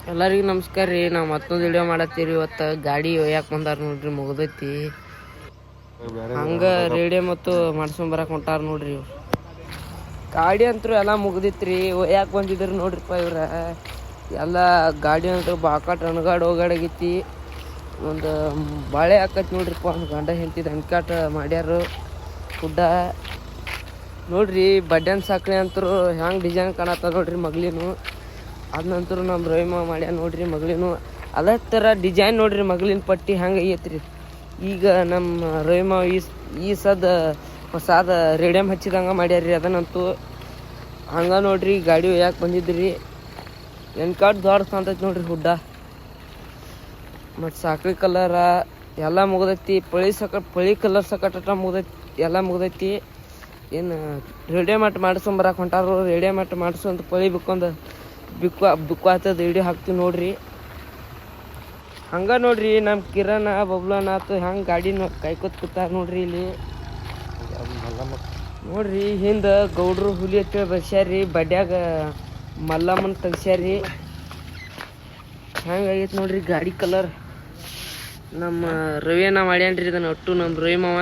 ಎಲ್ಲರಿಗೂ ನಮಸ್ಕಾರ ರೀ. ನಾವು ಮತ್ತೊಂದು ವಿಡಿಯೋ ಮಾಡತ್ತೀರಿ. ಇವತ್ತು ಗಾಡಿ ಒಯ್ಯಾಕೆ ಬಂದಾರ ನೋಡ್ರಿ, ಮುಗ್ದೈತಿ. ಹಂಗ ರೇಡಿಯೋ ಮತ್ತು ಮಾಡ್ಸ್ಕೊಂಬರಕ್ಕೆ ಹೊಂಟಾರ ನೋಡ್ರಿ ಇವ್ರು. ಗಾಡಿ ಅಂತೂ ಎಲ್ಲ ಮುಗ್ದಿತ್ರಿ, ಒಯ್ಯಾಕೆ ಬಂದಿದ್ರು ನೋಡ್ರಿಪ್ಪ ಇವ್ರ. ಎಲ್ಲ ಗಾಡಿ ಅಂತೂ ಬಾಕಾಟ್ ಹೋಗಾಡಾಗೈತಿ. ಒಂದು ಬಾಳೆ ಹಾಕೈತಿ ನೋಡ್ರಿಪ್ಪ. ಒಂದು ಗಂಡ ಹೆಂಡತಿ ಅಂಕಾಟ ಮಾಡ್ಯಾರು ಗುಡ್ಡ ನೋಡ್ರಿ. ಬಡ್ಯಾನ್ ಸಾಕ್ರಿ ಅಂತರು ಹೆಂಗೆ ಡಿಸೈನ್ ಕಾಣತ್ತ ನೋಡ್ರಿ ಮಗ್ಲಿನು. ಅದ ನಂತರ ನಮ್ಮ ರವಿಮ ಮಾಡ್ಯಾನ ನೋಡ್ರಿ ಮಗಳಿನು. ಅದೇ ಥರ ಡಿಸೈನ್ ನೋಡ್ರಿ ಮಗಳಿನ ಪಟ್ಟಿ ಹೆಂಗೆ ಐತ್ರಿ. ಈಗ ನಮ್ಮ ರವಿಮ ಈ ಹೊಸಾದ ರೇಡಿಯಮ್ ಹಚ್ಚಿದಂಗೆ ಮಾಡ್ಯಾರ್ರಿ. ಅದನ್ನಂತೂ ಹಂಗೆ ನೋಡ್ರಿ ಗಾಡಿ ಒಯ್ಯಾಕೆ ಬಂದಿದ್ರಿ. ಎನ್ಕಾಟ್ ದೊಡ್ಡ ಕಾಣ್ತೈತಿ ನೋಡ್ರಿ ಹುಡ್ಡ. ಮತ್ತು ಸಾಕ್ರಿ ಕಲರ ಎಲ್ಲ ಮುಗ್ದೈತಿ. ಪಳಿ ಕಲರ್ ಸಕಟ ಮುಗ್ದೈತಿ, ಎಲ್ಲ ಮುಗ್ದೈತಿ. ಏನು ರೇಡಿಯಮ್ ಮಟ್ ಮಾಡ್ಸ್ಕೊಂಬರಕ್ಕೆ ಹೊಂಟಾರು. ರೇಡಿಯಮ್ ಮಟ್ ಮಾಡ್ಸೊಂದು ಪಳಿ ಬಿಕ್ಕು ಆಗ್ತದ ವಿಡಿಯೋ ಹಾಕ್ತೀವಿ ನೋಡ್ರಿ. ಹಂಗೆ ನೋಡ್ರಿ ನಮ್ಮ ಕಿರಣ್ ಬಬ್ಲನ್ ಆತು ಹೆಂಗೆ ಗಾಡಿ ಕಾಯ್ಕೊತ್ ಕೂತಾರ ನೋಡ್ರಿ. ಇಲ್ಲಿ ನೋಡ್ರಿ ಹಿಂದೆ ಗೌಡ್ರು ಹುಲಿ ಹಚ್ಚಿ ಬರ್ಸ್ಯಾರಿ. ಬಡ್ಯಾಗ ಮಲ್ಲಮ್ಮನ ತೆಗ್ಸ್ಯಾರಿ. ಹೆಂಗಾಗೈತೆ ನೋಡ್ರಿ ಗಾಡಿ ಕಲರ್. ನಮ್ಮ ರವಿಯನ್ನ ಮಾಡ್ಯಾನ್ರಿ ಇದನ್ನ ಒಟ್ಟು ನಮ್ಮ ರವಿ ಮಾವ.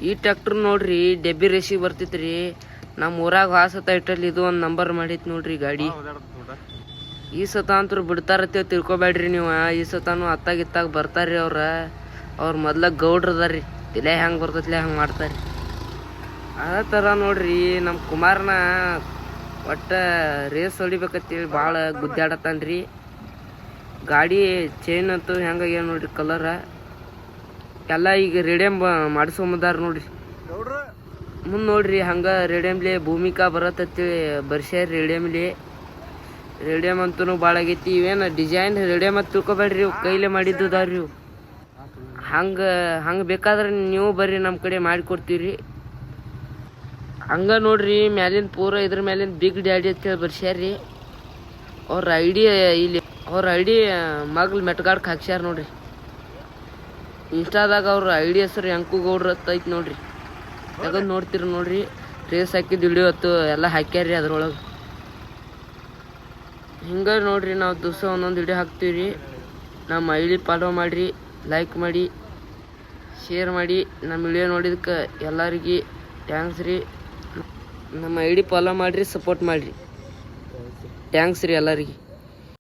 ಈ ಟ್ಯಾಕ್ಟ್ರ್ ನೋಡ್ರಿ ಡೆಬ್ಬಿ ರೇಸಿಗೆ ಬರ್ತೈತ್ರಿ. ನಮ್ಮ ಊರಾಗ ಹಾಸತ ಇಟ್ಟಲ್ಲಿ ಇದು ಒಂದು ನಂಬರ್ ಮಾಡೈತಿ ನೋಡ್ರಿ ಗಾಡಿ. ಈ ಸತ ಅಂತೂ ಬಿಡ್ತಾರತ್ತೇವ್ ತಿಳ್ಕೊಬೇಡ್ರಿ ನೀವು. ಈ ಸತಾನು ಅತ್ತಾಗಿತ್ತಾಗ ಬರ್ತಾರ್ರಿ ಅವ್ರ ಮೊದ್ಲ ಗೌಡ್ರದಾರ್ರಿ. ಇಲ್ಲೇ ಹೆಂಗೆ ಬರ್ತೈತಿಲ್ಲ ಹಂಗೆ ಮಾಡ್ತಾರೆ. ಅದೇ ಥರ ನೋಡ್ರಿ ನಮ್ಮ ಕುಮಾರನ ಒಟ್ಟು ರೇಸ್ ಹೊಡಿಬೇಕಂತೇಳಿ ಭಾಳ ಗುದ್ದಾಡತ್ತಾನ್ರಿ. ಗಾಡಿ ಚೈನ್ ಅಂತೂ ಹೆಂಗಾಗ್ಯಾವ ನೋಡ್ರಿ ಕಲರ. ಎಲ್ಲ ಈಗ ರೇಡಿಯಮ್ ಮಾಡಿಸ್ಕೊಂಬಂದಾರ ನೋಡ್ರಿ. ಮುಂದೆ ನೋಡ್ರಿ ಹಂಗೆ ರೇಡಿಯಮ್ಲಿ ಭೂಮಿಕಾ ಬರತ್ತೇಳಿ ಬರ್ಸ್ಯಾರ ರೇಡಿಯಮ್ ಅಂತೂ ಭಾಳ ಆಗೈತಿ. ಇವೇನು ಡಿಸೈನ್ ರೇಡಿಯಮ್ ಅಂತ ತಿಳ್ಕೊಬೇಡ್ರಿ, ಇವು ಕೈಲೇ ಮಾಡಿದ್ದದಾವ್ರಿ ಇವು. ಹಂಗೆ ಬೇಕಾದ್ರೆ ನೀವು ಬರ್ರಿ, ನಮ್ಮ ಕಡೆ ಮಾಡಿಕೊಡ್ತೀವಿ. ಹಂಗೆ ನೋಡ್ರಿ ಮ್ಯಾಲಿನ ಪೂರ ಇದ್ರ ಮ್ಯಾಲಿನ ಬಿಗ್ ಡ್ಯಾಡಿ ಅಂತೇಳಿ ಬರ್ಸ್ಯಾರಿ. ಅವ್ರ ಐಡಿ ಮಗ್ಲು ಮೆಟ್ಗಾಡ್ಕೆ ಹಾಕ್ಸ್ಯಾರ ನೋಡ್ರಿ. ಇನ್ಸ್ಟಾದಾಗ ಅವ್ರ ಐಡಿ ಹೆಸರು ಯಂಕು ಗೌಡ್ರ ಐತಿ ನೋಡ್ರಿ. ತೆಗೆದು ನೋಡ್ತೀರಿ ನೋಡ್ರಿ. ರೇಸ್ ಹಾಕಿದ್ದು ವಿಡಿಯೋ ಹೊತ್ತು ಎಲ್ಲ ಹಾಕ್ಯಾರ್ರಿ ಅದ್ರೊಳಗೆ. ಹಿಂಗೆ ನೋಡ್ರಿ ನಾವು ದಿವಸ ಒಂದೊಂದು ವಿಡಿಯೋ ಹಾಕ್ತೀವಿ. ನಮ್ಮ ಐಡಿ ಫಾಲೋ ಮಾಡಿರಿ, ಲೈಕ್ ಮಾಡಿ, ಶೇರ್ ಮಾಡಿ. ನಮ್ಮ ವಿಡಿಯೋ ನೋಡಿದಕ್ಕೆ ಎಲ್ಲರಿಗೆ ಥ್ಯಾಂಕ್ಸ್ ರೀ. ನಮ್ಮ ಐಡಿ ಫಾಲೋ ಮಾಡಿರಿ, ಸಪೋರ್ಟ್ ಮಾಡಿರಿ. ಥ್ಯಾಂಕ್ಸ್ ರೀ ಎಲ್ಲರಿಗೆ.